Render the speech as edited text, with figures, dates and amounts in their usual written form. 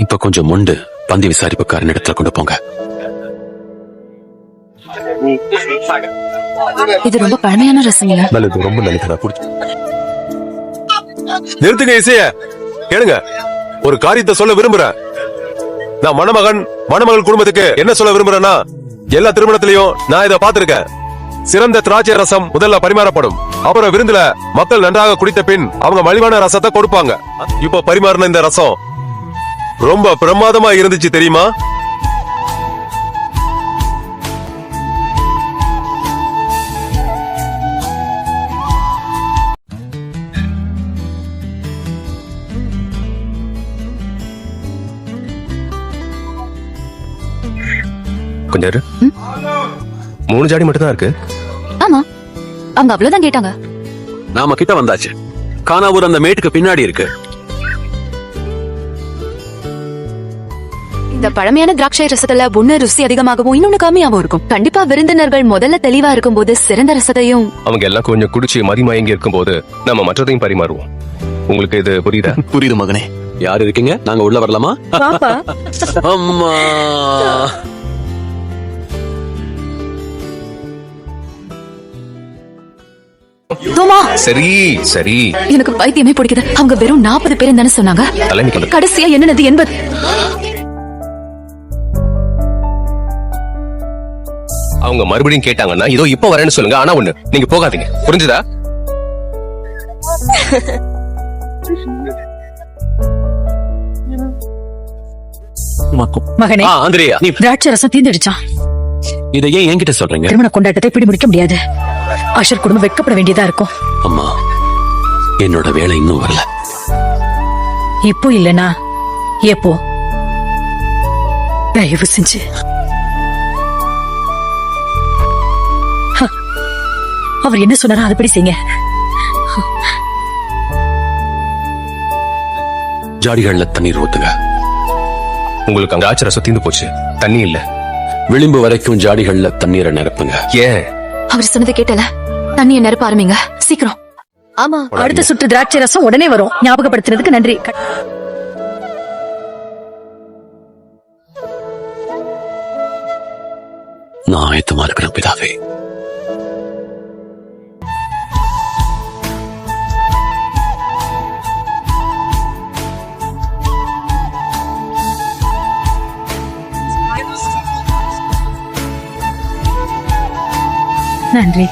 இப்ப கொஞ்சம் மொண்டு பந்தி விசாரிப்புக்காரன் இடத்துல கொண்டு போங்க. இது ரொம்ப பழமையான ரசங்களா? நல்லது, ரொம்ப நல்லது. நிறுத்துங்க இசைய, கேளுங்க. ஒரு காரியத்தை சொல்ல விரும்புறேன். நான் மணமகள் குடும்பத்துக்கு என்ன சொல்ல விரும்புறேன்னா, எல்லா திருமணத்திலையும் நான் இதை பார்த்திருக்கேன். சிறந்த திராட்சை ரசம் முதல்ல பரிமாறப்படும். அப்புறம் விருந்துல மக்கள் நன்றாக குடித்த பின் அவங்க மலிவான ரசத்தை கொடுப்பாங்க. இப்ப பரிமாறின இந்த ரசம் ரொம்ப பிரமாதமா இருந்துச்சு தெரியுமா? கொஞ்சம் 3 ஜாடி மட்டும் தான் இருக்கு. ஆமா, அவங்க அவ்வளவுதான் கேட்டாங்க. நாம கிட்ட வந்தாச்சு. கானாவூர் அந்த மேட்டுக்கு பின்னாடி இருக்கு. இந்த பழமையான திராட்சை ரசத்துல ஒண்ணு ருசி அதிகமாகவும் இன்னொன்னு கம்மியாகவும் இருக்கும். கண்டிப்பா விருந்தினர்கள் முதல்ல தெளிவா இருக்கும் போது சிறந்த ரசத்தையும், அவங்க எல்லாம் கொஞ்சம் குடிச்சு மதிமயங்கி இருக்கும் போது நம்ம மற்றதையும் பரிமாறுவோம். உங்களுக்கு இது புரியுதா? புரியுது மகனே. யாரு இருக்கீங்க? நாங்க உள்ள வரலாமா? அம்மா, சரி சரி, எனக்கு பைத்தியமே பிடிக்குது. அவங்க வெறும் 40 பேர் தானே சொன்னாங்க. கடைசியா என்னது 80. அவங்க மறுபடியும் கேட்டாங்கன்னா இதோ இப்ப வரேன்னு சொல்லுங்க. ஆனா ஒண்ணு, நீங்க போகாதீங்க, புரிஞ்சுதா? மகனே, ஆந்திரியா, நீ திராட்சை ரசம் தீந்துடுச்சான். இதை ஏன் என்கிட்ட சொல்றீங்க? திருமண கொண்டாட்டத்தை பிடி முடிக்க முடியாது. அஷர் குடும்பம் வெட்கப்பட வேண்டியதா இருக்கும். அம்மா, என்னோட வேலை இன்னும் வரல. இப்போ இல்லனா எப்போ? தயவு செஞ்சு அவர் என்ன சொன்னாரோ அதுபடி செய்யுங்க. ஜாடிகள்ல தண்ணீர் ஊத்துங்க. உங்களுக்கு அங்க திராட்சை ரசம் தீந்து போச்சு, தண்ணி இல்ல. விளிம்பு வரைக்கும் ஜாடிகள்ல தண்ணீரை நிரப்புங்க. ஏன்? அவர் சொன்னதை கேட்டல, தண்ணியை நிரப்ப ஆரம்பிங்க சீக்கிரம். ஆமா, அடுத்த சுற்று திராட்சை ரசம் உடனே வரும். ஞாபகப்படுத்துறதுக்கு நன்றி. நான் ஆயத்தமா இருக்கிறேன் பிதாவே. நன்றி.